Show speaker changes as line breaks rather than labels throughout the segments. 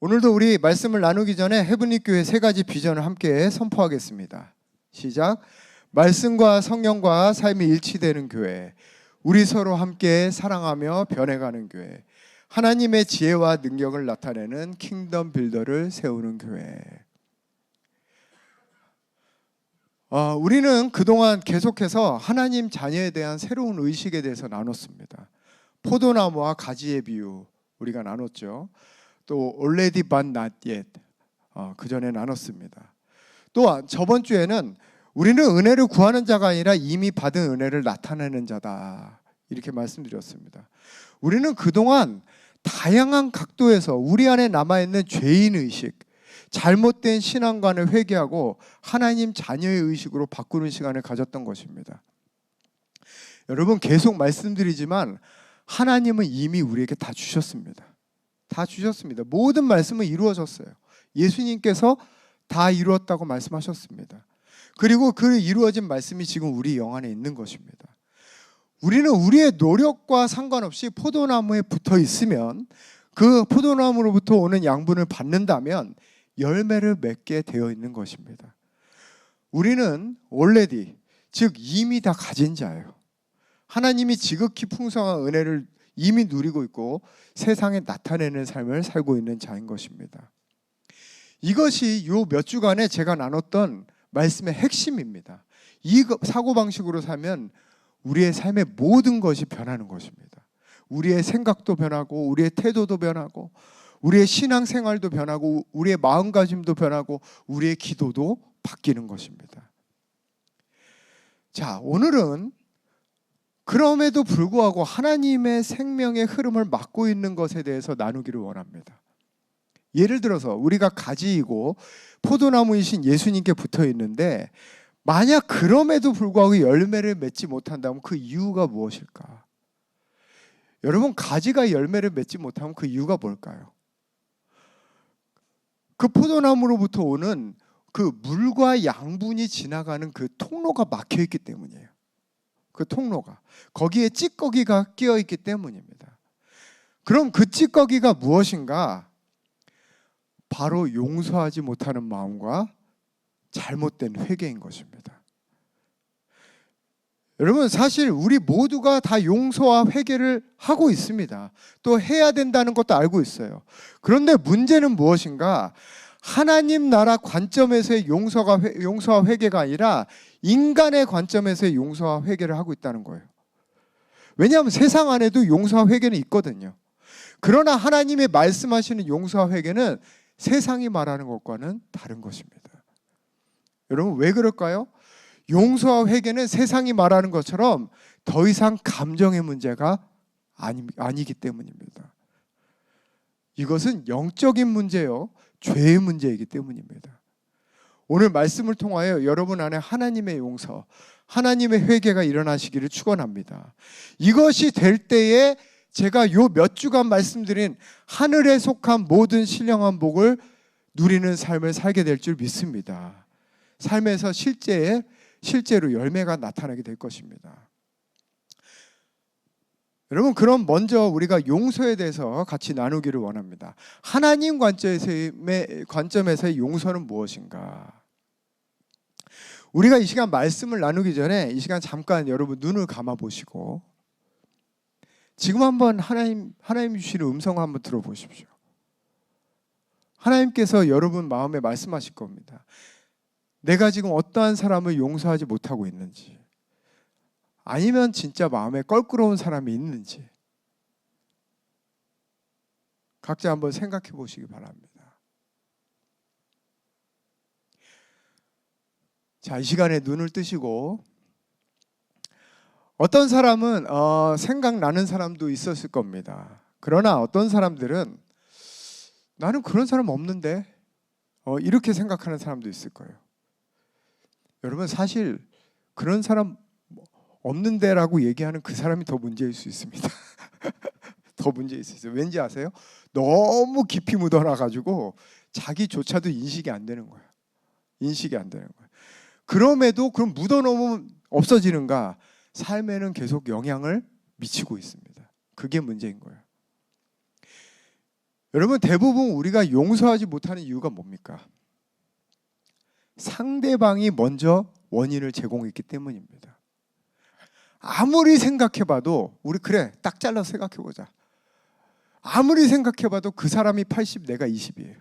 오늘도 우리 말씀을 나누기 전에 헤븐리 교회 세 가지 비전을 함께 선포하겠습니다. 시작. 말씀과 성령과 삶이 일치되는 교회, 우리 서로 함께 사랑하며 변해가는 교회, 하나님의 지혜와 능력을 나타내는 킹덤 빌더를 세우는 교회. 우리는 그동안 계속해서 하나님 자녀에 대한 새로운 의식에 대해서 나눴습니다. 포도나무와 가지의 비유 우리가 나눴죠. 또 already but not yet 그 전에 나눴습니다. 또한 저번 주에는 우리는 은혜를 구하는 자가 아니라 이미 받은 은혜를 나타내는 자다, 이렇게 말씀드렸습니다. 우리는 그동안 다양한 각도에서 우리 안에 남아있는 죄인의식, 잘못된 신앙관을 회개하고 하나님 자녀의 의식으로 바꾸는 시간을 가졌던 것입니다. 여러분, 계속 말씀드리지만 하나님은 이미 우리에게 다 주셨습니다. 다 주셨습니다. 모든 말씀은 이루어졌어요. 예수님께서 다 이루었다고 말씀하셨습니다. 그리고 그 이루어진 말씀이 지금 우리 영 안에 있는 것입니다. 우리는 우리의 노력과 상관없이 포도나무에 붙어 있으면, 그 포도나무로부터 오는 양분을 받는다면 열매를 맺게 되어 있는 것입니다. 우리는 already, 즉 이미 다 가진 자예요. 하나님이 지극히 풍성한 은혜를 이미 누리고 있고 세상에 나타내는 삶을 살고 있는 자인 것입니다. 이것이 요 몇 주간에 제가 나눴던 말씀의 핵심입니다. 이 사고방식으로 살면 우리의 삶의 모든 것이 변하는 것입니다. 우리의 생각도 변하고, 우리의 태도도 변하고, 우리의 신앙생활도 변하고, 우리의 마음가짐도 변하고, 우리의 기도도 바뀌는 것입니다. 자, 오늘은 그럼에도 불구하고 하나님의 생명의 흐름을 막고 있는 것에 대해서 나누기를 원합니다. 예를 들어서 우리가 가지이고 포도나무이신 예수님께 붙어 있는데, 만약 그럼에도 불구하고 열매를 맺지 못한다면 그 이유가 무엇일까? 여러분, 가지가 열매를 맺지 못하면 그 이유가 뭘까요? 그 포도나무로부터 오는 그 물과 양분이 지나가는 그 통로가 막혀 있기 때문이에요. 그 통로가, 거기에 찌꺼기가 끼어 있기 때문입니다. 그럼 그 찌꺼기가 무엇인가? 바로 용서하지 못하는 마음과 잘못된 회개인 것입니다. 여러분, 사실 우리 모두가 다 용서와 회개를 하고 있습니다. 또 해야 된다는 것도 알고 있어요. 그런데 문제는 무엇인가? 하나님 나라 관점에서의 용서와 회개가 아니라 인간의 관점에서의 용서와 회개를 하고 있다는 거예요. 왜냐하면 세상 안에도 용서와 회개는 있거든요. 그러나 하나님의 말씀하시는 용서와 회개는 세상이 말하는 것과는 다른 것입니다. 여러분, 왜 그럴까요? 용서와 회개는 세상이 말하는 것처럼 더 이상 감정의 문제가 아니기 때문입니다. 이것은 영적인 문제요, 죄의 문제이기 때문입니다. 오늘 말씀을 통하여 여러분 안에 하나님의 용서, 하나님의 회개가 일어나시기를 축원합니다. 이것이 될 때에 제가 요 몇 주간 말씀드린 하늘에 속한 모든 신령한 복을 누리는 삶을 살게 될 줄 믿습니다. 삶에서 실제로 열매가 나타나게 될 것입니다. 여러분, 그럼 먼저 우리가 용서에 대해서 같이 나누기를 원합니다. 하나님 관점에서의 용서는 무엇인가? 우리가 이 시간 말씀을 나누기 전에 이 시간 잠깐 여러분 눈을 감아 보시고 지금 한번 하나님 주시는 음성을 한번 들어보십시오. 하나님께서 여러분 마음에 말씀하실 겁니다. 내가 지금 어떠한 사람을 용서하지 못하고 있는지, 아니면 진짜 마음에 껄끄러운 사람이 있는지 각자 한번 생각해 보시기 바랍니다. 자, 이 시간에 눈을 뜨시고, 어떤 사람은 생각나는 사람도 있었을 겁니다. 그러나 어떤 사람들은 나는 그런 사람 없는데 이렇게 생각하는 사람도 있을 거예요. 여러분, 사실 그런 사람 없는데라고 얘기하는 그 사람이 더 문제일 수 있습니다. 더 문제일 수 있어요. 왠지 아세요? 너무 깊이 묻어놔가지고 자기조차도 인식이 안 되는 거예요. 인식이 안 되는 거예요. 그럼에도 그럼 묻어놓으면 없어지는가? 삶에는 계속 영향을 미치고 있습니다. 그게 문제인 거예요. 여러분, 대부분 우리가 용서하지 못하는 이유가 뭡니까? 상대방이 먼저 원인을 제공했기 때문입니다. 아무리 생각해봐도 우리 그래 딱 잘라서 생각해보자. 아무리 생각해봐도 그 사람이 80, 내가 20이에요.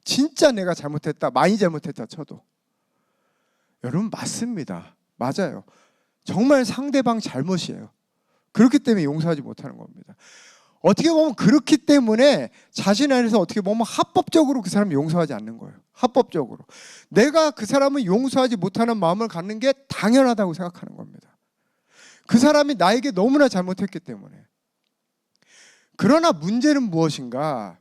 진짜 내가 잘못했다, 많이 잘못했다 쳐도 여러분 맞습니다. 맞아요. 정말 상대방 잘못이에요. 그렇기 때문에 용서하지 못하는 겁니다. 어떻게 보면 그렇기 때문에 자신 안에서 어떻게 보면 합법적으로 그 사람을 용서하지 않는 거예요. 합법적으로 내가 그 사람을 용서하지 못하는 마음을 갖는 게 당연하다고 생각하는 겁니다. 그 사람이 나에게 너무나 잘못했기 때문에. 그러나 문제는 무엇인가?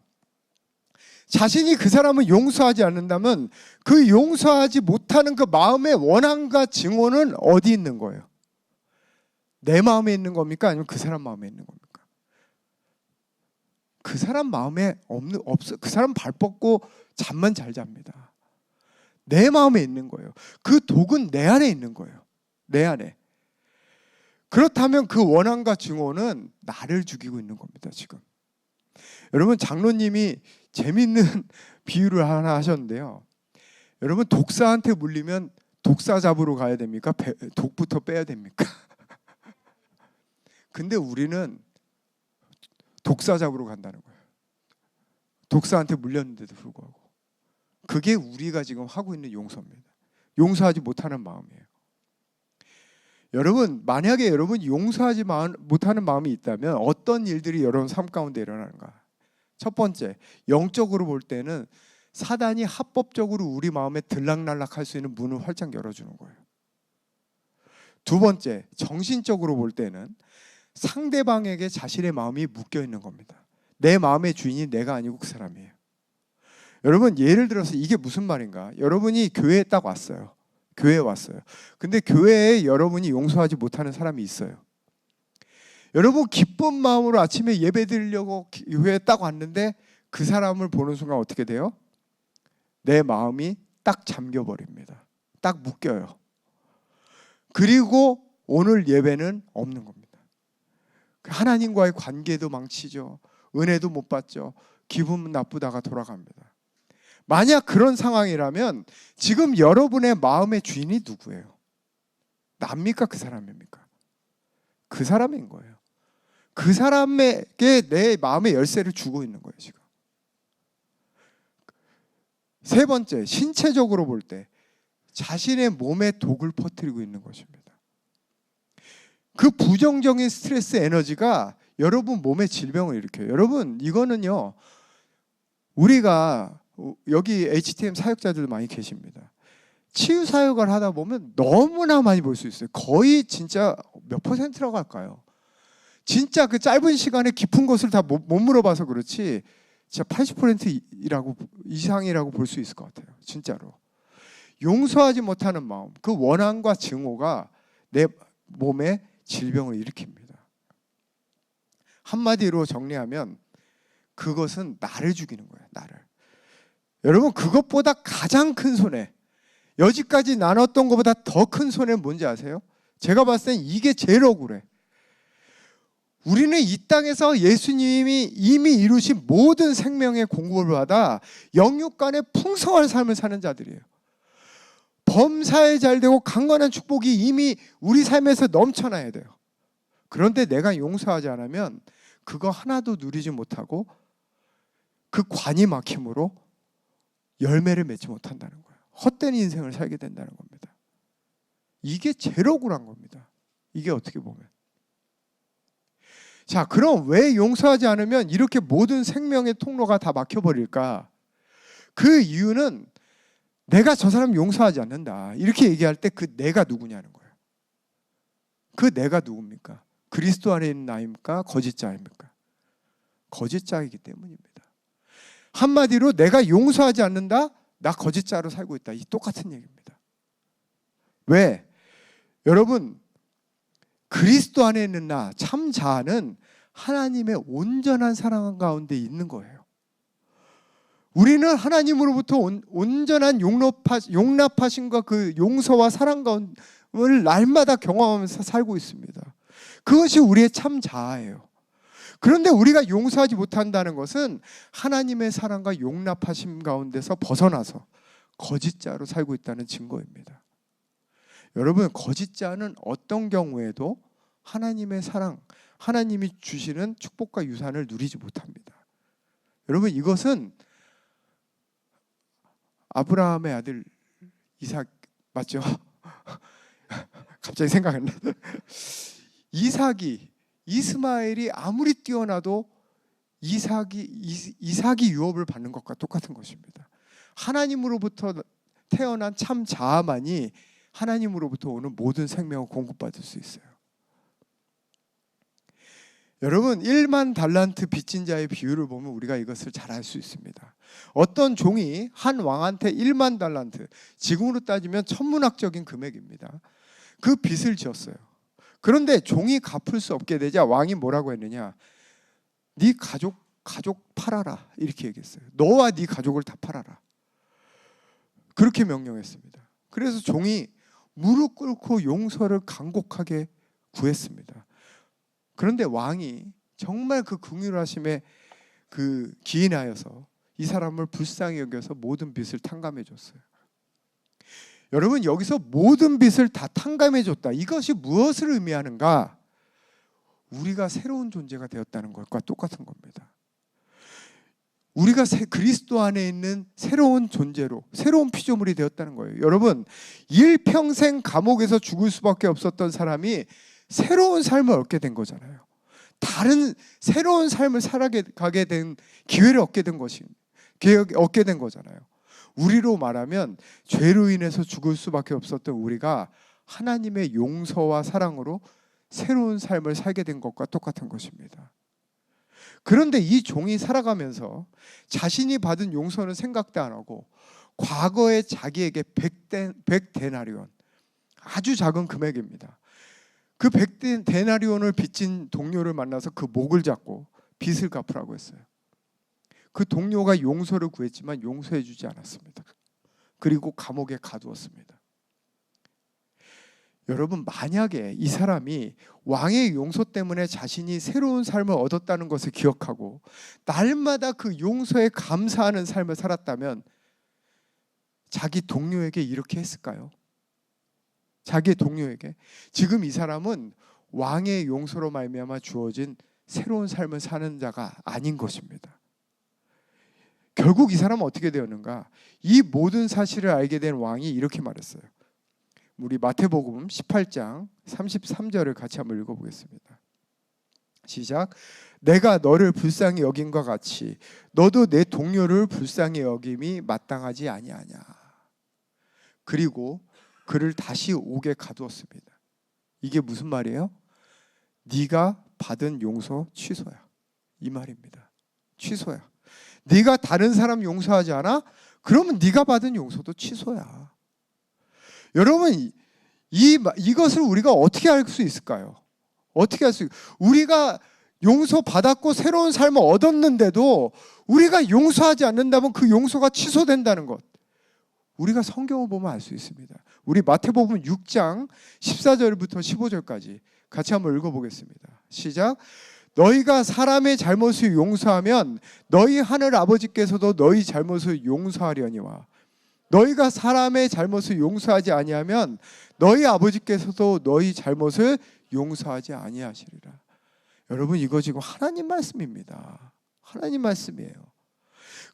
자신이 그 사람을 용서하지 않는다면 그 용서하지 못하는 그 마음의 원한과 증오는 어디 있는 거예요? 내 마음에 있는 겁니까? 아니면 그 사람 마음에 있는 겁니까? 그 사람 마음에 없어. 그 사람 발 뻗고 잠만 잘 잡니다. 내 마음에 있는 거예요. 그 독은 내 안에 있는 거예요. 내 안에. 그렇다면 그 원한과 증오는 나를 죽이고 있는 겁니다. 지금 여러분, 장로님이 재밌는 비유를 하나 하셨는데요. 여러분, 독사한테 물리면 독사 잡으러 가야 됩니까? 독부터 빼야 됩니까? 근데 우리는 독사 잡으러 간다는 거예요. 독사한테 물렸는데도 불구하고. 그게 우리가 지금 하고 있는 용서입니다. 용서하지 못하는 마음이에요. 여러분, 만약에 여러분이 용서하지 못하는 마음이 있다면 어떤 일들이 여러분 삶 가운데 일어나는가? 첫 번째, 영적으로 볼 때는 사단이 합법적으로 우리 마음에 들락날락할 수 있는 문을 활짝 열어주는 거예요. 두 번째, 정신적으로 볼 때는 상대방에게 자신의 마음이 묶여 있는 겁니다. 내 마음의 주인이 내가 아니고 그 사람이에요. 여러분, 예를 들어서 이게 무슨 말인가? 여러분이 교회에 딱 왔어요. 교회에 왔어요. 근데 교회에 여러분이 용서하지 못하는 사람이 있어요. 여러분, 기쁜 마음으로 아침에 예배 드리려고 교회에 딱 왔는데 그 사람을 보는 순간 어떻게 돼요? 내 마음이 딱 잠겨버립니다. 딱 묶여요. 그리고 오늘 예배는 없는 겁니다. 하나님과의 관계도 망치죠. 은혜도 못 받죠. 기분 나쁘다가 돌아갑니다. 만약 그런 상황이라면 지금 여러분의 마음의 주인이 누구예요? 납니까? 그 사람입니까? 그 사람인 거예요. 그 사람에게 내 마음의 열쇠를 주고 있는 거예요. 지금. 세 번째, 신체적으로 볼 때 자신의 몸에 독을 퍼뜨리고 있는 것입니다. 그 부정적인 스트레스 에너지가 여러분 몸에 질병을 일으켜요. 여러분, 이거는요, 우리가 여기 HTM 사역자들 많이 계십니다. 치유 사역을 하다 보면 너무나 많이 볼 수 있어요. 거의 진짜 몇 %라고 할까요? 진짜 그 짧은 시간에 깊은 것을 다 못 물어봐서 그렇지 진짜 80% 이상이라고 볼 수 있을 것 같아요. 진짜로. 용서하지 못하는 마음, 그 원한과 증오가 내 몸에 질병을 일으킵니다. 한마디로 정리하면 그것은 나를 죽이는 거예요. 나를. 여러분, 그것보다 가장 큰 손해, 여지까지 나눴던 것보다 더 큰 손해는 뭔지 아세요? 제가 봤을 땐 이게 제일 억울해. 우리는 이 땅에서 예수님이 이미 이루신 모든 생명의 공급을 받아 영육간의 풍성한 삶을 사는 자들이에요. 범사에 잘 되고 강건한 축복이 이미 우리 삶에서 넘쳐나야 돼요. 그런데 내가 용서하지 않으면 그거 하나도 누리지 못하고 그 관이 막힘으로 열매를 맺지 못한다는 거예요. 헛된 인생을 살게 된다는 겁니다. 이게 제일 억울한 겁니다. 이게 어떻게 보면. 자, 그럼 왜 용서하지 않으면 이렇게 모든 생명의 통로가 다 막혀버릴까? 그 이유는 내가 저 사람 용서하지 않는다 이렇게 얘기할 때 그 내가 누구냐는 거예요. 그 내가 누굽니까? 그리스도 안에 있는 나입니까? 거짓자입니까? 거짓자이기 때문입니다. 한마디로 내가 용서하지 않는다? 나 거짓자로 살고 있다. 이 똑같은 얘기입니다. 왜? 여러분, 그리스도 안에 있는 나, 참 자아는 하나님의 온전한 사랑 가운데 있는 거예요. 우리는 하나님으로부터 온전한 용납하심과 그 용서와 사랑 가운데를 날마다 경험하면서 살고 있습니다. 그것이 우리의 참 자아예요. 그런데 우리가 용서하지 못한다는 것은 하나님의 사랑과 용납하심 가운데서 벗어나서 거짓자로 살고 있다는 증거입니다. 여러분, 거짓자는 어떤 경우에도 하나님의 사랑, 하나님이 주시는 축복과 유산을 누리지 못합니다. 여러분, 이것은 아브라함의 아들 이삭 맞죠? 갑자기 생각 안 나. 이스마엘이 아무리 뛰어나도 이삭이 유업을 받는 것과 똑같은 것입니다. 하나님으로부터 태어난 참 자아만이 하나님으로부터 오는 모든 생명을 공급받을 수 있어요. 여러분, 1만 달란트 빚진 자의 비유를 보면 우리가 이것을 잘 알 수 있습니다. 어떤 종이 한 왕한테 1만 달란트, 지금으로 따지면 천문학적인 금액입니다. 그 빚을 지었어요. 그런데 종이 갚을 수 없게 되자 왕이 뭐라고 했느냐? 네 가족 팔아라, 이렇게 얘기했어요. 너와 네 가족을 다 팔아라, 그렇게 명령했습니다. 그래서 종이 무릎 꿇고 용서를 간곡하게 구했습니다. 그런데 왕이 정말 그 긍휼하심에 기인하여서 이 사람을 불쌍히 여겨서 모든 빚을 탕감해 줬어요. 여러분, 여기서 모든 빚을 다 탕감해 줬다, 이것이 무엇을 의미하는가? 우리가 새로운 존재가 되었다는 것과 똑같은 겁니다. 우리가 그리스도 안에 있는 새로운 존재로, 새로운 피조물이 되었다는 거예요. 여러분, 일평생 감옥에서 죽을 수밖에 없었던 사람이 새로운 삶을 얻게 된 거잖아요. 다른 새로운 삶을 살아가게 된 기회를 얻게 된 거잖아요. 우리로 말하면 죄로 인해서 죽을 수밖에 없었던 우리가 하나님의 용서와 사랑으로 새로운 삶을 살게 된 것과 똑같은 것입니다. 그런데 이 종이 살아가면서 자신이 받은 용서는 생각도 안 하고 과거에 자기에게 100데나리온, 아주 작은 금액입니다. 그 100데나리온을 빚진 동료를 만나서 그 목을 잡고 빚을 갚으라고 했어요. 그 동료가 용서를 구했지만 용서해 주지 않았습니다. 그리고 감옥에 가두었습니다. 여러분, 만약에 이 사람이 왕의 용서 때문에 자신이 새로운 삶을 얻었다는 것을 기억하고 날마다 그 용서에 감사하는 삶을 살았다면 자기 동료에게 이렇게 했을까요? 자기의 동료에게. 지금 이 사람은 왕의 용서로 말미암아 주어진 새로운 삶을 사는 자가 아닌 것입니다. 결국 이 사람은 어떻게 되었는가? 이 모든 사실을 알게 된 왕이 이렇게 말했어요. 우리 마태복음 18장 33절을 같이 한번 읽어보겠습니다. 시작. 내가 너를 불쌍히 여김과 같이 너도 내 동료를 불쌍히 여김이 마땅하지 아니하냐. 그리고 그를 다시 옥에 가두었습니다. 이게 무슨 말이에요? 네가 받은 용서 취소야, 이 말입니다. 취소야. 네가 다른 사람 용서하지 않아? 그러면 네가 받은 용서도 취소야. 여러분, 이것을 우리가 어떻게 알 수 있을까요? 어떻게 할 수 있을까요? 우리가 용서받았고 새로운 삶을 얻었는데도 우리가 용서하지 않는다면 그 용서가 취소된다는 것, 우리가 성경을 보면 알 수 있습니다. 우리 마태복음 6장 14절부터 15절까지 같이 한번 읽어보겠습니다. 시작. 너희가 사람의 잘못을 용서하면 너희 하늘 아버지께서도 너희 잘못을 용서하려니와 너희가 사람의 잘못을 용서하지 아니하면 너희 아버지께서도 너희 잘못을 용서하지 아니하시리라. 여러분, 이거 지금 하나님 말씀입니다. 하나님 말씀이에요.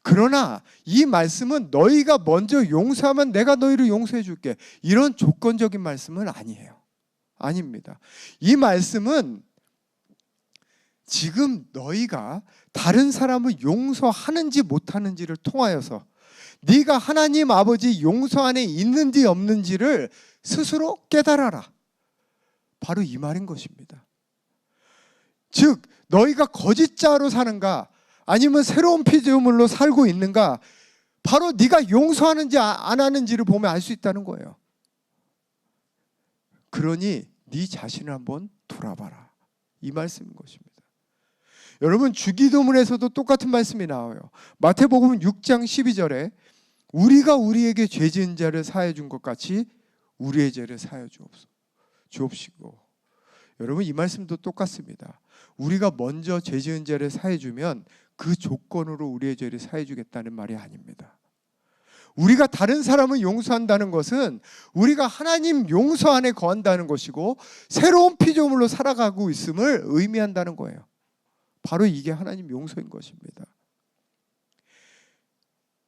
그러나 이 말씀은 너희가 먼저 용서하면 내가 너희를 용서해 줄게, 이런 조건적인 말씀은 아니에요. 아닙니다. 이 말씀은 지금 너희가 다른 사람을 용서하는지 못하는지를 통하여서 네가 하나님 아버지 용서 안에 있는지 없는지를 스스로 깨달아라, 바로 이 말인 것입니다. 즉, 너희가 거짓자로 사는가 아니면 새로운 피조물로 살고 있는가, 바로 네가 용서하는지 안 하는지를 보면 알 수 있다는 거예요. 그러니 네 자신을 한번 돌아봐라, 이 말씀인 것입니다. 여러분, 주기도문에서도 똑같은 말씀이 나와요. 마태복음 6장 12절에 우리가 우리에게 죄 지은 자를 사하여 준 것 같이 우리의 죄를 사하여 주옵시고. 여러분 이 말씀도 똑같습니다. 우리가 먼저 죄 지은 죄를 사해주면 그 조건으로 우리의 죄를 사해주겠다는 말이 아닙니다. 우리가 다른 사람을 용서한다는 것은 우리가 하나님 용서 안에 거한다는 것이고 새로운 피조물로 살아가고 있음을 의미한다는 거예요. 바로 이게 하나님 용서인 것입니다.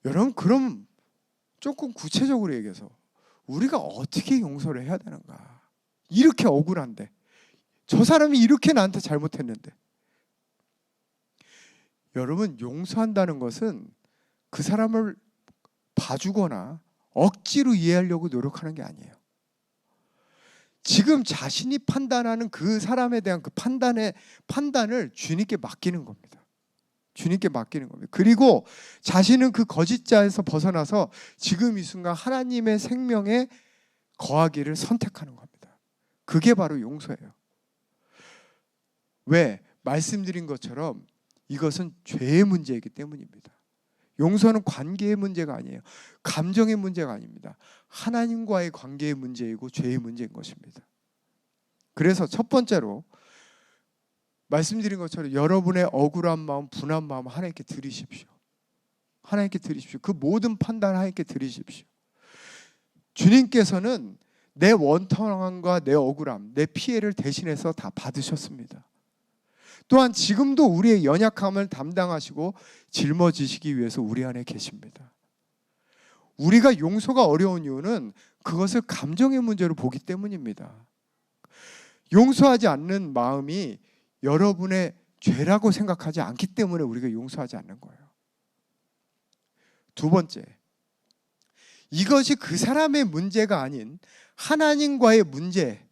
여러분 그럼 조금 구체적으로 얘기해서 우리가 어떻게 용서를 해야 되는가? 이렇게 억울한데 저 사람이 이렇게 나한테 잘못했는데. 여러분 용서한다는 것은 그 사람을 봐주거나 억지로 이해하려고 노력하는 게 아니에요. 지금 자신이 판단하는 그 사람에 대한 그 판단을 주님께 맡기는 겁니다. 주님께 맡기는 겁니다. 그리고 자신은 그 거짓자에서 벗어나서 지금 이 순간 하나님의 생명에 거하기를 선택하는 겁니다. 그게 바로 용서예요. 왜? 말씀드린 것처럼 이것은 죄의 문제이기 때문입니다. 용서는 관계의 문제가 아니에요. 감정의 문제가 아닙니다. 하나님과의 관계의 문제이고 죄의 문제인 것입니다. 그래서 첫 번째로 말씀드린 것처럼 여러분의 억울한 마음, 분한 마음 하나님께 드리십시오. 하나님께 드리십시오. 그 모든 판단을 하나님께 드리십시오. 주님께서는 내 원통함과 내 억울함, 내 피해를 대신해서 다 받으셨습니다. 또한 지금도 우리의 연약함을 담당하시고 짊어지시기 위해서 우리 안에 계십니다. 우리가 용서가 어려운 이유는 그것을 감정의 문제로 보기 때문입니다. 용서하지 않는 마음이 여러분의 죄라고 생각하지 않기 때문에 우리가 용서하지 않는 거예요. 두 번째, 이것이 그 사람의 문제가 아닌 하나님과의 문제,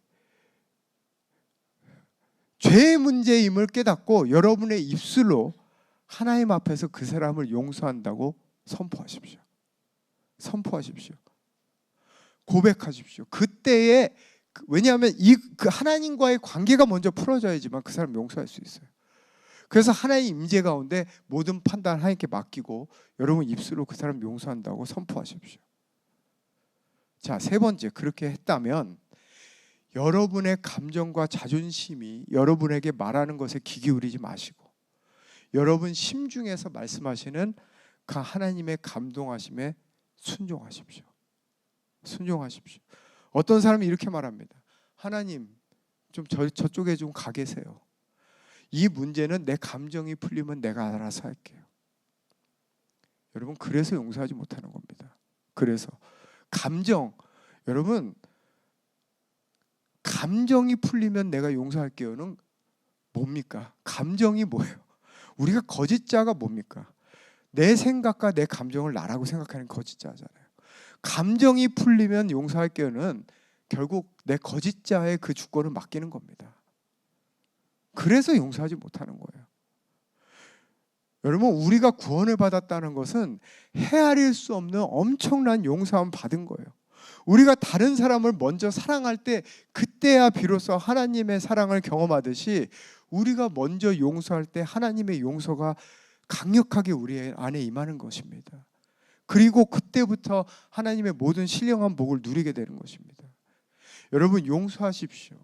죄의 문제임을 깨닫고 여러분의 입술로 하나님 앞에서 그 사람을 용서한다고 선포하십시오. 선포하십시오. 고백하십시오. 그때에 왜냐하면 그 하나님과의 관계가 먼저 풀어져야지만 그 사람 용서할 수 있어요. 그래서 하나님 임재 가운데 모든 판단 하나님께 맡기고 여러분 입술로 그 사람 용서한다고 선포하십시오. 자, 세 번째, 그렇게 했다면 여러분의 감정과 자존심이 여러분에게 말하는 것에 귀 기울이지 마시고 여러분 심중에서 말씀하시는 그 하나님의 감동하심에 순종하십시오. 순종하십시오. 어떤 사람이 이렇게 말합니다. 하나님, 좀 저쪽에 좀 가 계세요. 이 문제는 내 감정이 풀리면 내가 알아서 할게요. 여러분, 그래서 용서하지 못하는 겁니다. 그래서 여러분 감정이 풀리면 내가 용서할게요는 뭡니까? 감정이 뭐예요? 우리가 거짓자가 뭡니까? 내 생각과 내 감정을 나라고 생각하는 거짓자잖아요. 감정이 풀리면 용서할게요는 결국 내 거짓자의 그 주권을 맡기는 겁니다. 그래서 용서하지 못하는 거예요. 여러분, 우리가 구원을 받았다는 것은 헤아릴 수 없는 엄청난 용서함을 받은 거예요. 우리가 다른 사람을 먼저 사랑할 때 그때야 비로소 하나님의 사랑을 경험하듯이 우리가 먼저 용서할 때 하나님의 용서가 강력하게 우리 안에 임하는 것입니다. 그리고 그때부터 하나님의 모든 신령한 복을 누리게 되는 것입니다. 여러분, 용서하십시오.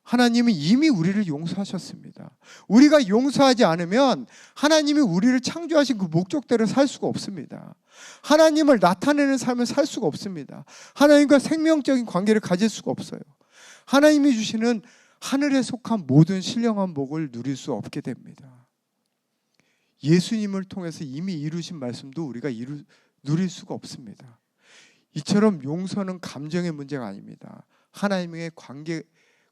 하나님은 이미 우리를 용서하셨습니다. 우리가 용서하지 않으면 하나님이 우리를 창조하신 그 목적대로 살 수가 없습니다. 하나님을 나타내는 삶을 살 수가 없습니다. 하나님과 생명적인 관계를 가질 수가 없어요. 하나님이 주시는 하늘에 속한 모든 신령한 복을 누릴 수 없게 됩니다. 예수님을 통해서 이미 이루신 말씀도 우리가 누릴 수가 없습니다. 이처럼 용서는 감정의 문제가 아닙니다. 하나님의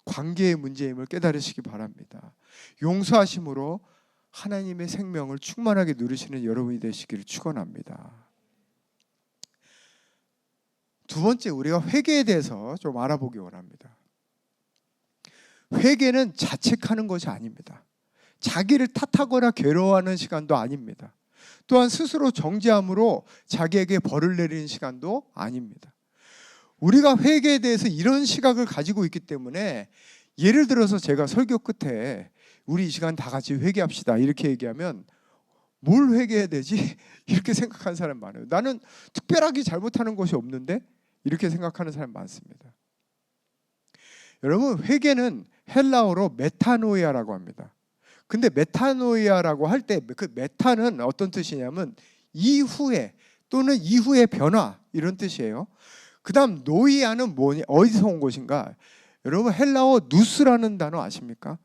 관계의 문제임을 깨달으시기 바랍니다. 용서하심으로 하나님의 생명을 충만하게 누리시는 여러분이 되시기를 축원합니다. 두 번째, 우리가 회개에 대해서 좀 알아보기 원합니다. 회개는 자책하는 것이 아닙니다. 자기를 탓하거나 괴로워하는 시간도 아닙니다. 또한 스스로 정죄함으로 자기에게 벌을 내리는 시간도 아닙니다. 우리가 회개에 대해서 이런 시각을 가지고 있기 때문에 예를 들어서 제가 설교 끝에 우리 이 시간 다 같이 회개합시다 이렇게 얘기하면 뭘 회개해야 되지? 이렇게 생각하는 사람 많아요. 나는 특별하게 잘못하는 것이 없는데 이렇게 생각하는 사람 많습니다. 여러분, 회개는 헬라어로 메타노이아라고 합니다. 근데 메타노이아라고 할 때 그 메타는 어떤 뜻이냐면 이후에 또는 이후의 변화 이런 뜻이에요. 그 다음 노이아는 뭐냐, 어디서 온 것인가? 여러분, 헬라어 누스라는 단어 아십니까?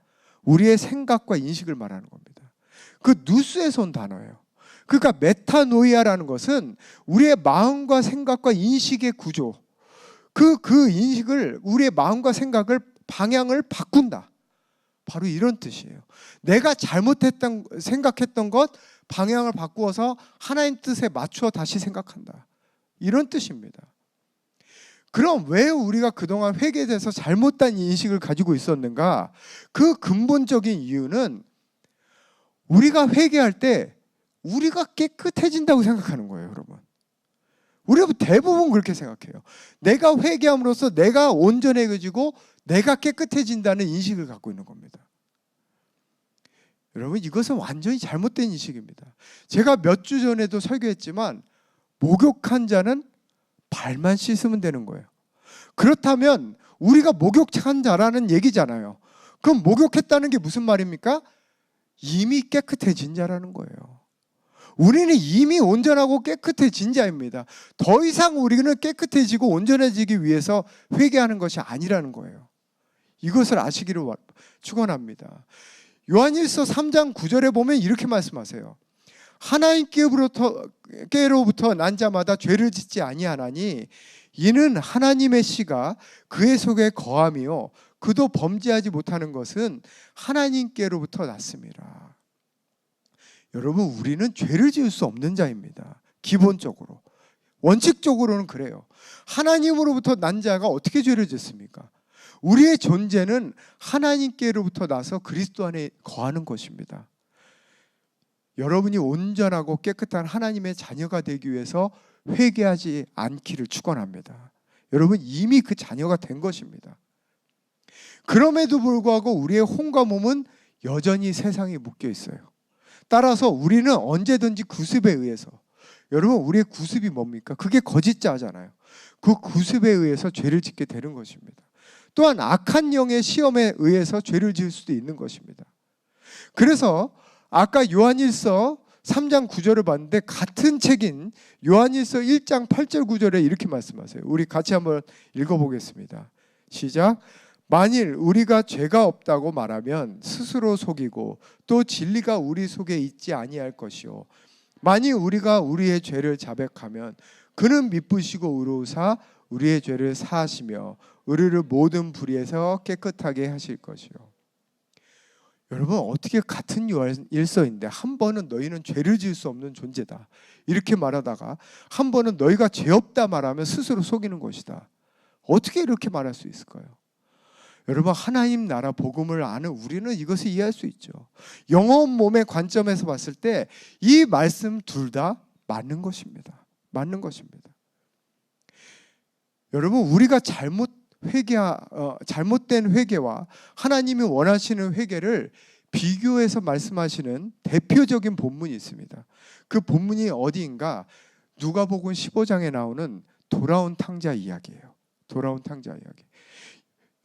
우리의 생각과 인식을 말하는 겁니다. 그 누스에서 온 단어예요. 그러니까 메타노이아라는 것은 우리의 마음과 생각과 인식의 구조, 그 인식을, 우리의 마음과 생각을 방향을 바꾼다. 바로 이런 뜻이에요. 내가 잘못했던 생각했던 것 방향을 바꾸어서 하나님 뜻에 맞추어 다시 생각한다. 이런 뜻입니다. 그럼 왜 우리가 그동안 회개에 대해서 잘못된 인식을 가지고 있었는가? 그 근본적인 이유는 우리가 회개할 때 우리가 깨끗해진다고 생각하는 거예요, 여러분. 우리가 대부분 그렇게 생각해요. 내가 회개함으로써 내가 온전해지고 내가 깨끗해진다는 인식을 갖고 있는 겁니다. 여러분, 이것은 완전히 잘못된 인식입니다. 제가 몇 주 전에도 설교했지만 목욕한 자는 발만 씻으면 되는 거예요. 그렇다면 우리가 목욕한 자라는 얘기잖아요. 그럼 목욕했다는 게 무슨 말입니까? 이미 깨끗해진 자라는 거예요. 우리는 이미 온전하고 깨끗해진 자입니다. 더 이상 우리는 깨끗해지고 온전해지기 위해서 회개하는 것이 아니라는 거예요. 이것을 아시기를 축원합니다. 요한일서 3장 9절에 보면 이렇게 말씀하세요. 하나님께로부터 난 자마다 죄를 짓지 아니하나니 이는 하나님의 씨가 그의 속에 거함이요 그도 범죄하지 못하는 것은 하나님께로부터 났습니다. 여러분, 우리는 죄를 지을 수 없는 자입니다. 기본적으로, 원칙적으로는 그래요. 하나님으로부터 난 자가 어떻게 죄를 짓습니까? 우리의 존재는 하나님께로부터 나서 그리스도 안에 거하는 것입니다. 여러분이 온전하고 깨끗한 하나님의 자녀가 되기 위해서 회개하지 않기를 축원합니다. 여러분, 이미 그 자녀가 된 것입니다. 그럼에도 불구하고 우리의 혼과 몸은 여전히 세상에 묶여 있어요. 따라서 우리는 언제든지 구습에 의해서, 여러분, 우리의 구습이 뭡니까? 그게 거짓자잖아요. 그 구습에 의해서 죄를 짓게 되는 것입니다. 또한 악한 영의 시험에 의해서 죄를 지을 수도 있는 것입니다. 그래서 아까 요한일서 3장 9절을 봤는데 같은 책인 요한일서 1장 8절 9절에 이렇게 말씀하세요. 우리 같이 한번 읽어보겠습니다. 시작. 만일 우리가 죄가 없다고 말하면 스스로 속이고 또 진리가 우리 속에 있지 아니할 것이요 만일 우리가 우리의 죄를 자백하면 그는 미쁘시고 의로우사 우리의 죄를 사하시며 우리를 모든 불의에서 깨끗하게 하실 것이요. 여러분, 어떻게 같은 요한일서인데 한 번은 너희는 죄를 지을 수 없는 존재다 이렇게 말하다가 한 번은 너희가 죄 없다 말하면 스스로 속이는 것이다. 어떻게 이렇게 말할 수 있을까요? 여러분, 하나님 나라 복음을 아는 우리는 이것을 이해할 수 있죠. 영혼 몸의 관점에서 봤을 때 이 말씀 둘 다 맞는 것입니다. 맞는 것입니다. 여러분, 우리가 잘못된 회개와 하나님이 원하시는 회개를 비교해서 말씀하시는 대표적인 본문이 있습니다. 그 본문이 어디인가? 누가복음 15장에 나오는 돌아온 탕자 이야기예요. 돌아온 탕자 이야기.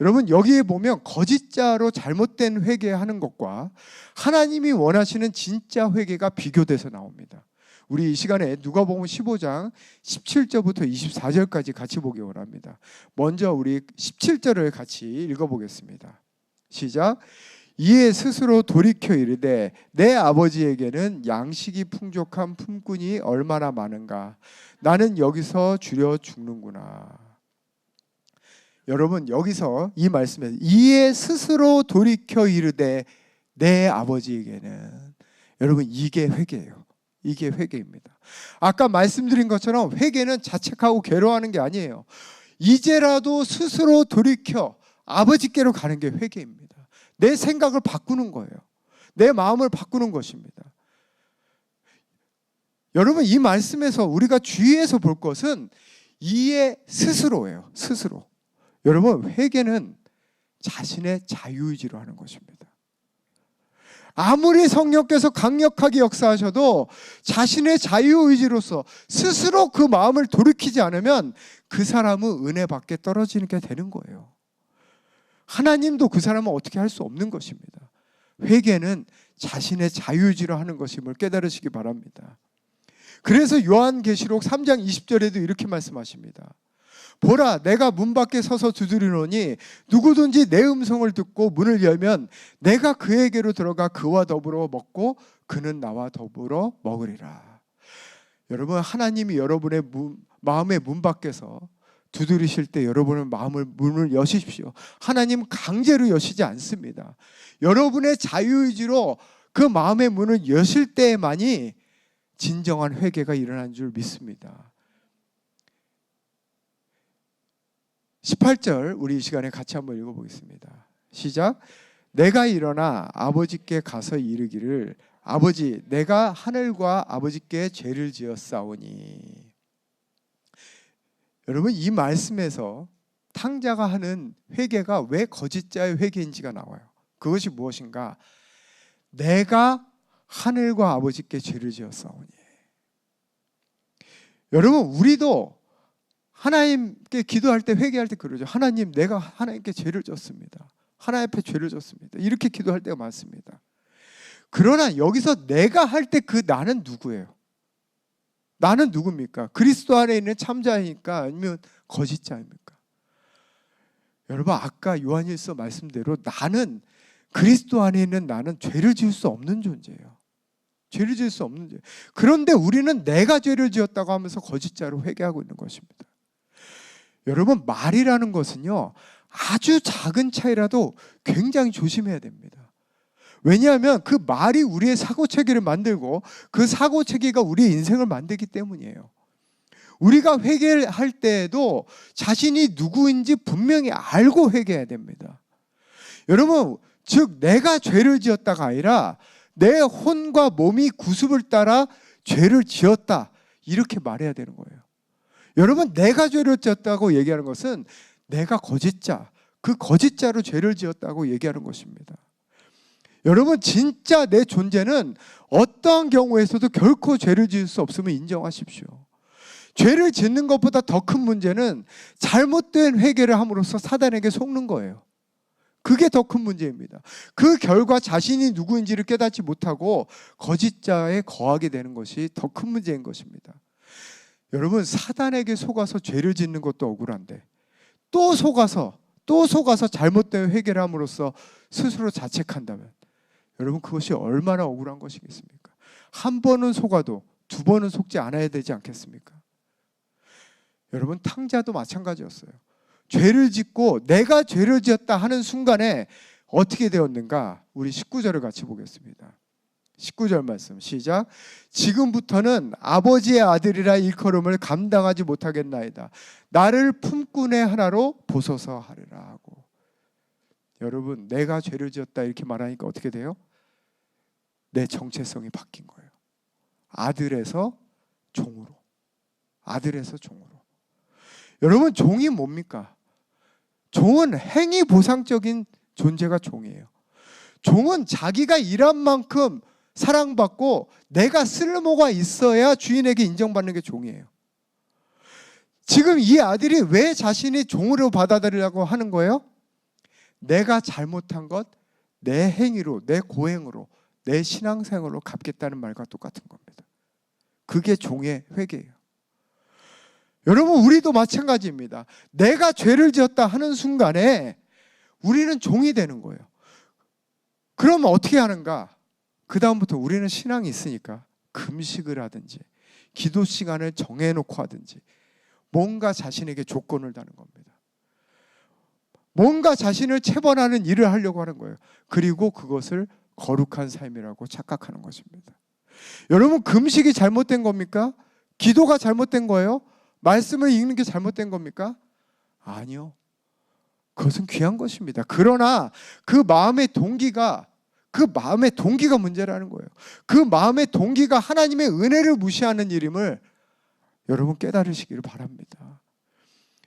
여러분, 여기에 보면 거짓자로 잘못된 회개하는 것과 하나님이 원하시는 진짜 회개가 비교돼서 나옵니다. 우리 이 시간에 누가복음 15장 17절부터 24절까지 같이 보기 원합니다. 먼저 우리 17절을 같이 읽어보겠습니다. 시작. 이에 스스로 돌이켜 이르되 내 아버지에게는 양식이 풍족한 품꾼이 얼마나 많은가. 나는 여기서 주려 죽는구나. 여러분, 여기서 이 말씀에서 이에 스스로 돌이켜 이르되 내 아버지에게는, 여러분, 이게 회개예요. 이게 회개입니다. 아까 말씀드린 것처럼 회개는 자책하고 괴로워하는 게 아니에요. 이제라도 스스로 돌이켜 아버지께로 가는 게 회개입니다. 내 생각을 바꾸는 거예요. 내 마음을 바꾸는 것입니다. 여러분, 이 말씀에서 우리가 주의해서 볼 것은 이에 스스로예요. 스스로. 여러분, 회개는 자신의 자유의지로 하는 것입니다. 아무리 성령께서 강력하게 역사하셔도 자신의 자유의지로서 스스로 그 마음을 돌이키지 않으면 그 사람은 은혜 밖에 떨어지는 게 되는 거예요. 하나님도 그 사람은 어떻게 할 수 없는 것입니다. 회개는 자신의 자유의지로 하는 것임을 깨달으시기 바랍니다. 그래서 요한계시록 3장 20절에도 이렇게 말씀하십니다. 보라, 내가 문 밖에 서서 두드리노니 누구든지 내 음성을 듣고 문을 열면 내가 그에게로 들어가 그와 더불어 먹고 그는 나와 더불어 먹으리라. 여러분, 하나님이 여러분의 마음의 문 밖에서 두드리실 때 여러분의 문을 여십시오. 하나님 강제로 여시지 않습니다. 여러분의 자유의지로 그 마음의 문을 여실 때만이 진정한 회개가 일어난 줄 믿습니다. 18절 우리 이 시간에 같이 한번 읽어보겠습니다. 시작. 내가 일어나 아버지께 가서 이르기를 아버지, 내가 하늘과 아버지께 죄를 지었사오니. 여러분, 이 말씀에서 탕자가 하는 회개가 왜 거짓자의 회개인지가 나와요. 그것이 무엇인가? 내가 하늘과 아버지께 죄를 지었사오니. 여러분, 우리도 하나님께 기도할 때, 회개할 때 그러죠. 하나님, 내가 하나님께 죄를 졌습니다. 하나님 앞에 죄를 졌습니다. 이렇게 기도할 때가 많습니다. 그러나 여기서 내가 할 때 그 나는 누구예요? 나는 누굽니까? 그리스도 안에 있는 참자입니까? 아니면 거짓자입니까? 여러분, 아까 요한일서 말씀대로 나는, 그리스도 안에 있는 나는 죄를 지을 수 없는 존재예요. 죄를 지을 수 없는 죄. 그런데 우리는 내가 죄를 지었다고 하면서 거짓자로 회개하고 있는 것입니다. 여러분, 말이라는 것은요, 아주 작은 차이라도 굉장히 조심해야 됩니다. 왜냐하면 그 말이 우리의 사고체계를 만들고 그 사고체계가 우리의 인생을 만들기 때문이에요. 우리가 회개할 때에도 자신이 누구인지 분명히 알고 회개해야 됩니다. 여러분, 즉 내가 죄를 지었다가 아니라 내 혼과 몸이 구습을 따라 죄를 지었다, 이렇게 말해야 되는 거예요. 여러분, 내가 죄를 지었다고 얘기하는 것은 내가 거짓자, 그 거짓자로 죄를 지었다고 얘기하는 것입니다. 여러분, 진짜 내 존재는 어떠한 경우에서도 결코 죄를 지을 수 없음을 인정하십시오. 죄를 짓는 것보다 더 큰 문제는 잘못된 회개를 함으로써 사단에게 속는 거예요. 그게 더 큰 문제입니다. 그 결과 자신이 누구인지를 깨닫지 못하고 거짓자에 거하게 되는 것이 더 큰 문제인 것입니다. 여러분, 사단에게 속아서 죄를 짓는 것도 억울한데 또 속아서 잘못된 회개를 함으로써 스스로 자책한다면 여러분, 그것이 얼마나 억울한 것이겠습니까? 한 번은 속아도 두 번은 속지 않아야 되지 않겠습니까? 여러분, 탕자도 마찬가지였어요. 죄를 짓고 내가 죄를 지었다 하는 순간에 어떻게 되었는가? 우리 19절을 같이 보겠습니다. 19절 말씀 시작. 지금부터는 아버지의 아들이라 일컬음을 감당하지 못하겠나이다. 나를 품꾼의 하나로 보소서 하리라 하고. 여러분, 내가 죄를 지었다 이렇게 말하니까 어떻게 돼요? 내 정체성이 바뀐 거예요. 아들에서 종으로. 아들에서 종으로. 여러분, 종이 뭡니까? 종은 행위 보상적인 존재가 종이에요. 종은 자기가 일한 만큼 사랑받고 내가 쓸모가 있어야 주인에게 인정받는 게 종이에요. 지금 이 아들이 왜 자신이 종으로 받아들이려고 하는 거예요? 내가 잘못한 것, 내 행위로, 내 고행으로, 내 신앙생활로 갚겠다는 말과 똑같은 겁니다. 그게 종의 회개예요. 여러분, 우리도 마찬가지입니다. 내가 죄를 지었다 하는 순간에 우리는 종이 되는 거예요. 그러면 어떻게 하는가? 그 다음부터 우리는 신앙이 있으니까 금식을 하든지 기도 시간을 정해놓고 하든지 뭔가 자신에게 조건을 다는 겁니다. 뭔가 자신을 체벌하는 일을 하려고 하는 거예요. 그리고 그것을 거룩한 삶이라고 착각하는 것입니다. 여러분, 금식이 잘못된 겁니까? 기도가 잘못된 거예요? 말씀을 읽는 게 잘못된 겁니까? 아니요. 그것은 귀한 것입니다. 그러나 그 마음의 동기가 문제라는 거예요. 그 마음의 동기가 하나님의 은혜를 무시하는 일임을 여러분 깨달으시기를 바랍니다.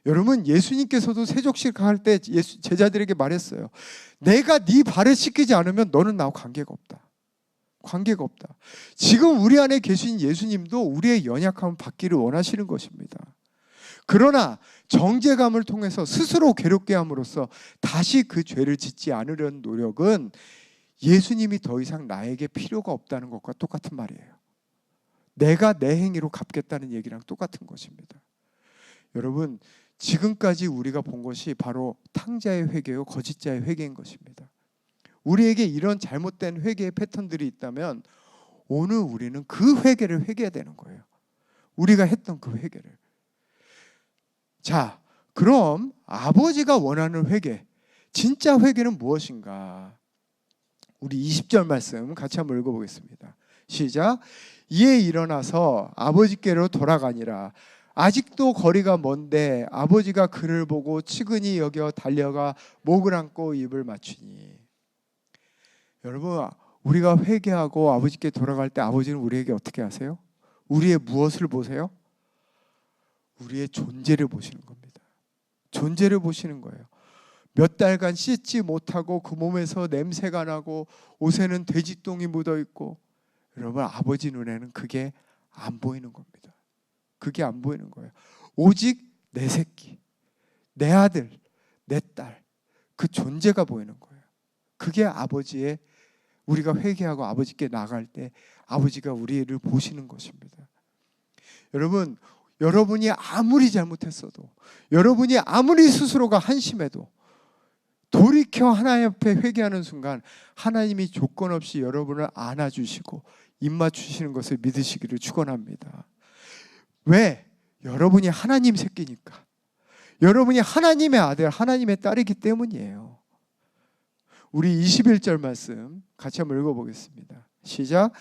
여러분, 예수님께서도 세족식 할 때 제자들에게 말했어요. 내가 네 발을 씻기지 않으면 너는 나와 관계가 없다. 관계가 없다. 지금 우리 안에 계신 예수님도 우리의 연약함을 받기를 원하시는 것입니다. 그러나 정죄감을 통해서 스스로 괴롭게 함으로써 다시 그 죄를 짓지 않으려는 노력은 예수님이 더 이상 나에게 필요가 없다는 것과 똑같은 말이에요. 내가 내 행위로 갚겠다는 얘기랑 똑같은 것입니다. 여러분, 지금까지 우리가 본 것이 바로 탕자의 회개요, 거짓자의 회개인 것입니다. 우리에게 이런 잘못된 회개의 패턴들이 있다면 오늘 우리는 그 회개를 회개해야 되는 거예요. 우리가 했던 그 회개를. 자, 그럼 아버지가 원하는 회개, 진짜 회개는 무엇인가? 우리 20절 말씀 같이 한번 읽어보겠습니다. 시작. 이에 일어나서 아버지께로 돌아가니라. 아직도 거리가 먼데 아버지가 그를 보고 측은히 여겨 달려가 목을 안고 입을 맞추니. 여러분, 우리가 회개하고 아버지께 돌아갈 때 아버지는 우리에게 어떻게 하세요? 우리의 무엇을 보세요? 우리의 존재를 보시는 겁니다. 존재를 보시는 거예요. 몇 달간 씻지 못하고 그 몸에서 냄새가 나고 옷에는 돼지똥이 묻어 있고, 여러분, 아버지 눈에는 그게 안 보이는 겁니다. 그게 안 보이는 거예요. 오직 내 새끼, 내 아들, 내 딸, 그 존재가 보이는 거예요. 그게 아버지의, 우리가 회개하고 아버지께 나갈 때 아버지가 우리를 보시는 것입니다. 여러분, 여러분이 아무리 잘못했어도, 여러분이 아무리 스스로가 한심해도 돌이켜 하나님 앞에 회개하는 순간 하나님이 조건 없이 여러분을 안아주시고 입맞추시는 것을 믿으시기를 축원합니다. 왜? 여러분이 하나님 새끼니까. 여러분이 하나님의 아들, 하나님의 딸이기 때문이에요. 우리 21절 말씀 같이 한번 읽어보겠습니다. 시작.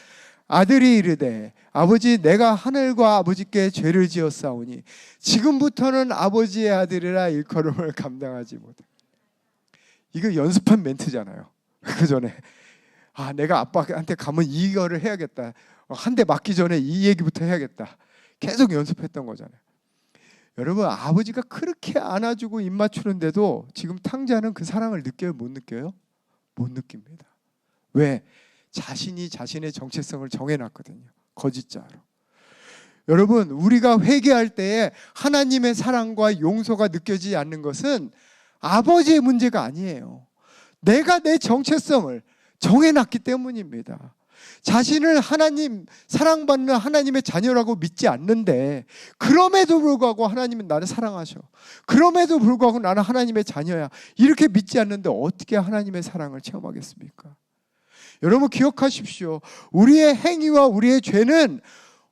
아들이 이르되 아버지, 내가 하늘과 아버지께 죄를 지었사오니 지금부터는 아버지의 아들이라 일컬음을 감당하지 못해. 이거 연습한 멘트잖아요. 그 전에 내가 아빠한테 가면 이거를 해야겠다, 한 대 맞기 전에 이 얘기부터 해야겠다, 계속 연습했던 거잖아요. 여러분, 아버지가 그렇게 안아주고 입 맞추는데도 지금 탕자는 그 사랑을 느껴요? 못 느껴요? 못 느낍니다. 왜? 자신이 자신의 정체성을 정해놨거든요. 거짓자로. 여러분, 우리가 회개할 때에 하나님의 사랑과 용서가 느껴지지 않는 것은 아버지의 문제가 아니에요. 내가 내 정체성을 정해놨기 때문입니다. 자신을 하나님, 사랑받는 하나님의 자녀라고 믿지 않는데, 그럼에도 불구하고 하나님은 나를 사랑하셔, 그럼에도 불구하고 나는 하나님의 자녀야, 이렇게 믿지 않는데 어떻게 하나님의 사랑을 체험하겠습니까? 여러분, 기억하십시오. 우리의 행위와 우리의 죄는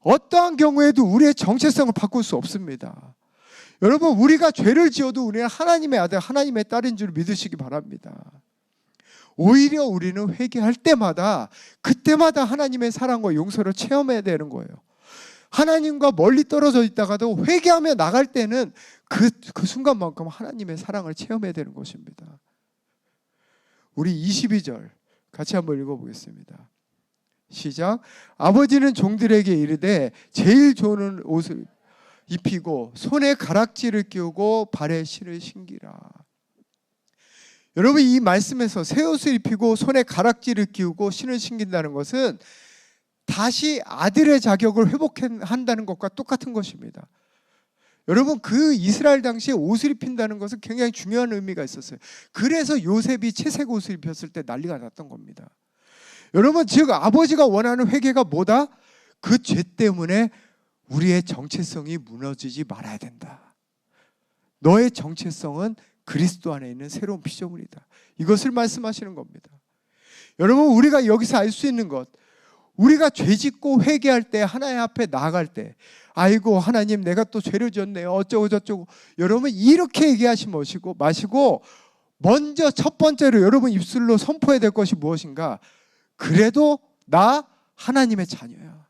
어떠한 경우에도 우리의 정체성을 바꿀 수 없습니다. 여러분, 우리가 죄를 지어도 우리는 하나님의 아들, 하나님의 딸인 줄 믿으시기 바랍니다. 오히려 우리는 회개할 때마다, 그때마다 하나님의 사랑과 용서를 체험해야 되는 거예요. 하나님과 멀리 떨어져 있다가도 회개하며 나갈 때는 그 순간만큼 하나님의 사랑을 체험해야 되는 것입니다. 우리 22절 같이 한번 읽어보겠습니다. 시작. 아버지는 종들에게 이르되 제일 좋은 옷을 입히고 손에 가락지를 끼우고 발에 실을 신기라. 여러분, 이 말씀에서 새 옷을 입히고 손에 가락지를 끼우고 신을 신긴다는 것은 다시 아들의 자격을 회복한다는 것과 똑같은 것입니다. 여러분, 그 이스라엘 당시에 옷을 입힌다는 것은 굉장히 중요한 의미가 있었어요. 그래서 요셉이 채색 옷을 입혔을 때 난리가 났던 겁니다. 여러분, 즉 아버지가 원하는 회개가 뭐다? 그 죄 때문에 우리의 정체성이 무너지지 말아야 된다. 너의 정체성은 그리스도 안에 있는 새로운 피조물이다. 이것을 말씀하시는 겁니다. 여러분, 우리가 여기서 알 수 있는 것, 우리가 죄짓고 회개할 때, 하나님 앞에 나아갈 때, 아이고 하나님, 내가 또 죄를 지었네요, 어쩌고 저쩌고, 여러분 이렇게 얘기하시 마시고 먼저 첫 번째로 여러분 입술로 선포해야 될 것이 무엇인가? 그래도 나 하나님의 자녀야.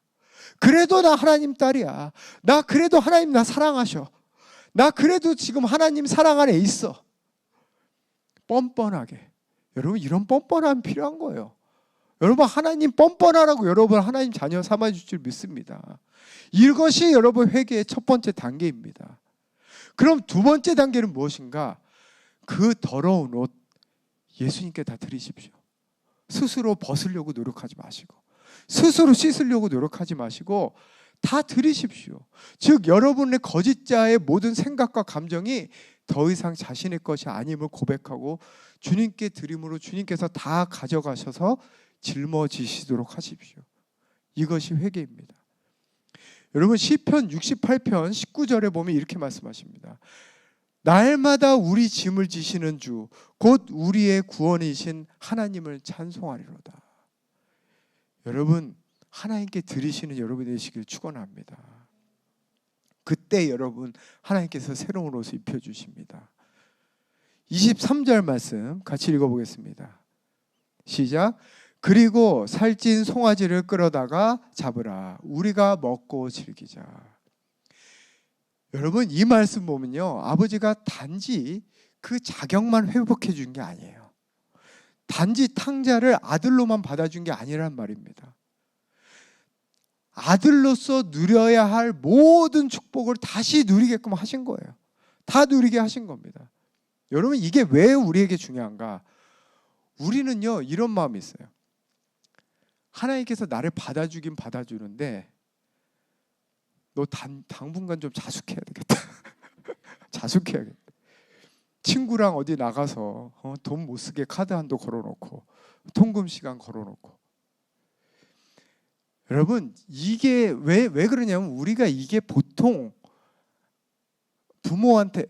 그래도 나 하나님 딸이야. 나 그래도 하나님 나 사랑하셔. 나 그래도 지금 하나님 사랑 안에 있어. 뻔뻔하게. 여러분, 이런 뻔뻔함이 필요한 거예요. 여러분, 하나님 뻔뻔하라고 여러분 하나님 자녀 삼아줄 줄 믿습니다. 이것이 여러분 회개의 첫 번째 단계입니다. 그럼 두 번째 단계는 무엇인가? 그 더러운 옷 예수님께 다 드리십시오. 스스로 벗으려고 노력하지 마시고, 스스로 씻으려고 노력하지 마시고, 다 드리십시오. 즉 여러분의 거짓자의 모든 생각과 감정이 더 이상 자신의 것이 아님을 고백하고 주님께 드림으로 주님께서 다 가져가셔서 짊어지시도록 하십시오. 이것이 회개입니다. 여러분 시편 68편 19절에 보면 이렇게 말씀하십니다. 날마다 우리 짐을 지시는 주 곧 우리의 구원이신 하나님을 찬송하리로다. 여러분 하나님께 드리시는 여러분이 되시길 축원합니다. 그때 여러분 하나님께서 새로운 옷을 입혀주십니다. 23절 말씀 같이 읽어보겠습니다. 시작. 그리고 살찐 송아지를 끌어다가 잡으라. 우리가 먹고 즐기자. 여러분 이 말씀 보면요, 아버지가 단지 그 자격만 회복해 준 게 아니에요. 단지 탕자를 아들로만 받아준 게 아니란 말입니다. 아들로서 누려야 할 모든 축복을 다시 누리게끔 하신 거예요. 다 누리게 하신 겁니다. 여러분 이게 왜 우리에게 중요한가? 우리는요 이런 마음이 있어요. 하나님께서 나를 받아주긴 받아주는데 너 당분간 좀 자숙해야 되겠다. 자숙해야겠다. 친구랑 어디 나가서 돈 못 쓰게 카드 한도 걸어놓고 통금 시간 걸어놓고. 여러분 이게 왜 그러냐면 우리가 이게 보통 부모한테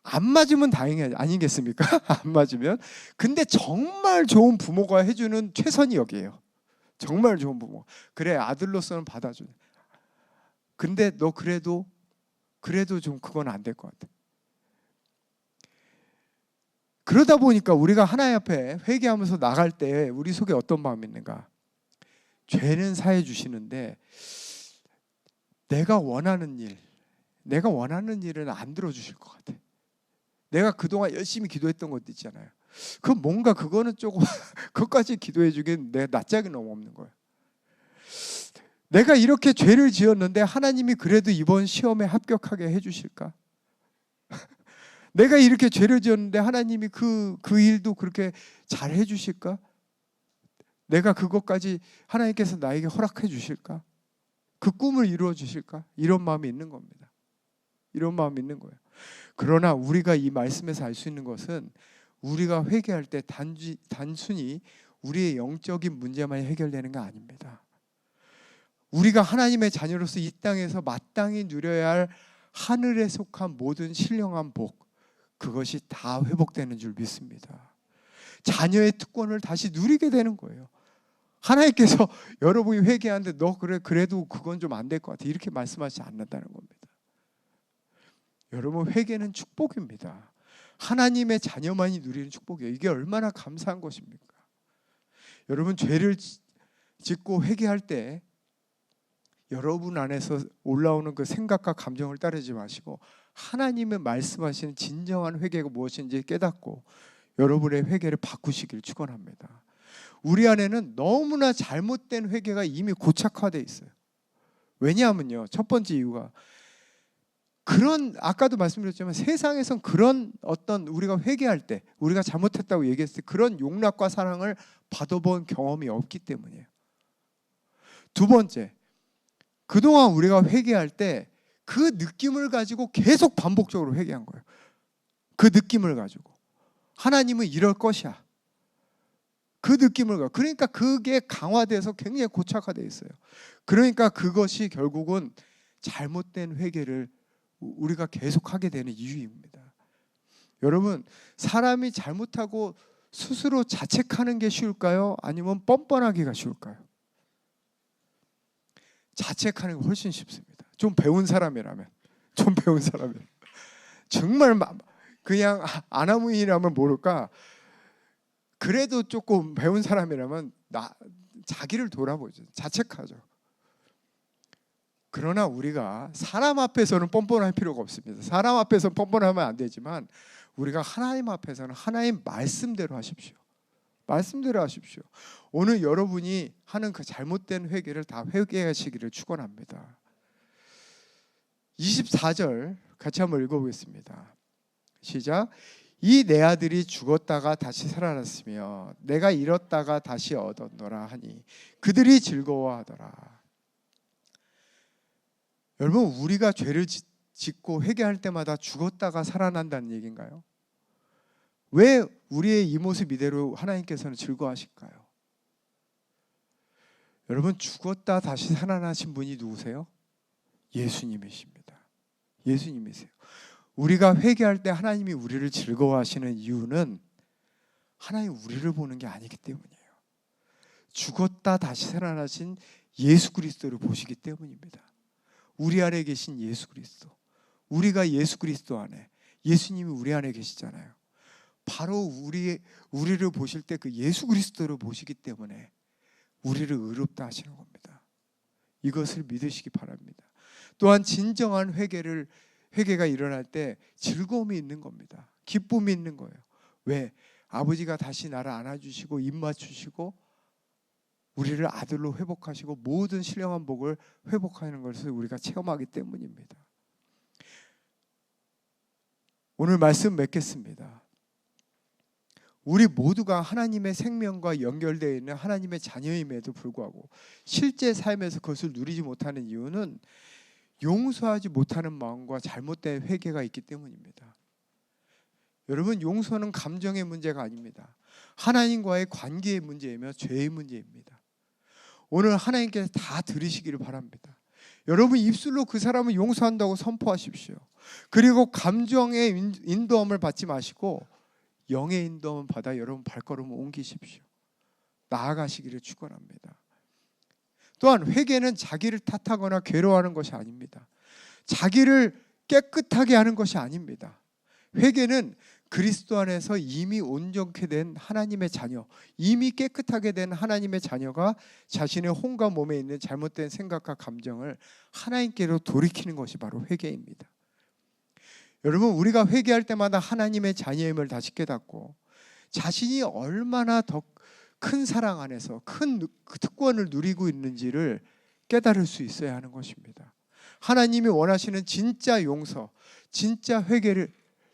안 맞으면 다행이 아니겠습니까? 안 맞으면. 근데 정말 좋은 부모가 해주는 최선이 여기에요. 정말 좋은 부모. 그래 아들로서는 받아줘. 근데 너 그래도 좀 그건 안 될 것 같아. 그러다 보니까 우리가 하나님 앞에 회개하면서 나갈 때 우리 속에 어떤 마음이 있는가? 죄는 사해 주시는데 내가 원하는 일은 안 들어주실 것 같아. 내가 그동안 열심히 기도했던 것도 있잖아요. 뭔가 그거는 조금 그것까지 기도해 주기엔 내 낯짝이 너무 없는 거예요. 내가 이렇게 죄를 지었는데 하나님이 그래도 이번 시험에 합격하게 해주실까? 내가 이렇게 죄를 지었는데 하나님이 그 일도 그렇게 잘 해주실까? 내가 그것까지 하나님께서 나에게 허락해 주실까? 그 꿈을 이루어 주실까? 이런 마음이 있는 겁니다. 이런 마음이 있는 거예요. 그러나 우리가 이 말씀에서 알 수 있는 것은 우리가 회개할 때 단순히 우리의 영적인 문제만 해결되는 게 아닙니다. 우리가 하나님의 자녀로서 이 땅에서 마땅히 누려야 할 하늘에 속한 모든 신령한 복, 그것이 다 회복되는 줄 믿습니다. 자녀의 특권을 다시 누리게 되는 거예요. 하나님께서 여러분이 회개하는데 너 그래도 그건 좀 안 될 것 같아 이렇게 말씀하지 않는다는 겁니다. 여러분 회개는 축복입니다. 하나님의 자녀만이 누리는 축복이에요. 이게 얼마나 감사한 것입니까? 여러분 죄를 짓고 회개할 때 여러분 안에서 올라오는 그 생각과 감정을 따르지 마시고 하나님의 말씀하시는 진정한 회개가 무엇인지 깨닫고 여러분의 회개를 바꾸시길 축원합니다. 우리 안에는 너무나 잘못된 회개가 이미 고착화되어 있어요. 왜냐하면요, 첫 번째 이유가 아까도 말씀드렸지만 세상에선 그런 어떤 우리가 회개할 때 우리가 잘못했다고 얘기했을 때 그런 용납과 사랑을 받아본 경험이 없기 때문이에요. 두 번째, 그동안 우리가 회개할 때 그 느낌을 가지고 계속 반복적으로 회개한 거예요. 그 느낌을 가지고 하나님은 이럴 것이야. 그 느낌을 가지고 그러니까 그게 강화돼서 굉장히 고착화되어 있어요. 그러니까 그것이 결국은 잘못된 회개를 우리가 계속하게 되는 이유입니다. 여러분 사람이 잘못하고 스스로 자책하는 게 쉬울까요? 아니면 뻔뻔하기가 쉬울까요? 자책하는 게 훨씬 쉽습니다. 좀 배운 사람이라면 정말 그냥 아나무인이라면 모를까 그래도 조금 배운 사람이라면 자기를 돌아보죠. 자책하죠. 그러나 우리가 사람 앞에서는 뻔뻔할 필요가 없습니다. 사람 앞에서는 뻔뻔하면 안 되지만 우리가 하나님 앞에서는 하나님 말씀대로 하십시오. 말씀대로 하십시오. 오늘 여러분이 하는 그 잘못된 회개를 다 회개하시기를 축원합니다. 24절 같이 한번 읽어보겠습니다. 시작. 이 내 아들이 죽었다가 다시 살아났으며 내가 잃었다가 다시 얻었노라 하니 그들이 즐거워하더라. 여러분, 우리가 죄를 짓고 회개할 때마다 죽었다가 살아난다는 얘기인가요? 왜 우리의 이 모습 이대로 하나님께서는 즐거워하실까요? 여러분, 죽었다 다시 살아나신 분이 누구세요? 예수님이십니다. 예수님이세요. 우리가 회개할 때 하나님이 우리를 즐거워하시는 이유는 하나님 우리를 보는 게 아니기 때문이에요. 죽었다 다시 살아나신 예수 그리스도를 보시기 때문입니다. 우리 안에 계신 예수 그리스도, 우리가 예수 그리스도 안에, 예수님이 우리 안에 계시잖아요. 바로 우리를 보실 때 그 예수 그리스도를 보시기 때문에 우리를 의롭다 하시는 겁니다. 이것을 믿으시기 바랍니다. 또한 진정한 회개가 일어날 때 즐거움이 있는 겁니다. 기쁨이 있는 거예요. 왜? 아버지가 다시 나를 안아주시고 입 맞추시고 우리를 아들로 회복하시고 모든 신령한 복을 회복하는 것을 우리가 체험하기 때문입니다. 오늘 말씀 맺겠습니다. 우리 모두가 하나님의 생명과 연결되어 있는 하나님의 자녀임에도 불구하고 실제 삶에서 그것을 누리지 못하는 이유는 용서하지 못하는 마음과 잘못된 회개가 있기 때문입니다. 여러분, 용서는 감정의 문제가 아닙니다. 하나님과의 관계의 문제이며 죄의 문제입니다. 오늘 하나님께서 다 들으시기를 바랍니다. 여러분, 입술로 그 사람을 용서한다고 선포하십시오. 그리고 감정의 인도함을 받지 마시고 영의 인도함을 받아 여러분 발걸음을 옮기십시오. 나아가시기를 축원합니다. 또한 회개는 자기를 탓하거나 괴로워하는 것이 아닙니다. 자기를 깨끗하게 하는 것이 아닙니다. 회개는 그리스도 안에서 이미 온전케 된 하나님의 자녀, 이미 깨끗하게 된 하나님의 자녀가 자신의 혼과 몸에 있는 잘못된 생각과 감정을 하나님께로 돌이키는 것이 바로 회개입니다. 여러분, 우리가 회개할 때마다 하나님의 자녀임을 다시 깨닫고 자신이 얼마나 더 큰 사랑 안에서 큰 특권을 누리고 있는지를 깨달을 수 있어야 하는 것입니다. 하나님이 원하시는 진짜 용서, 진짜 회개를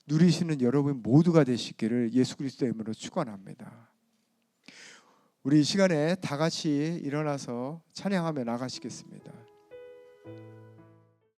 누리시는 여러분 모두가 되시기를 예수 그리스도의 이름으로 축원합니다. 우리 이 시간에 다 같이 일어나서 찬양하며 나가시겠습니다.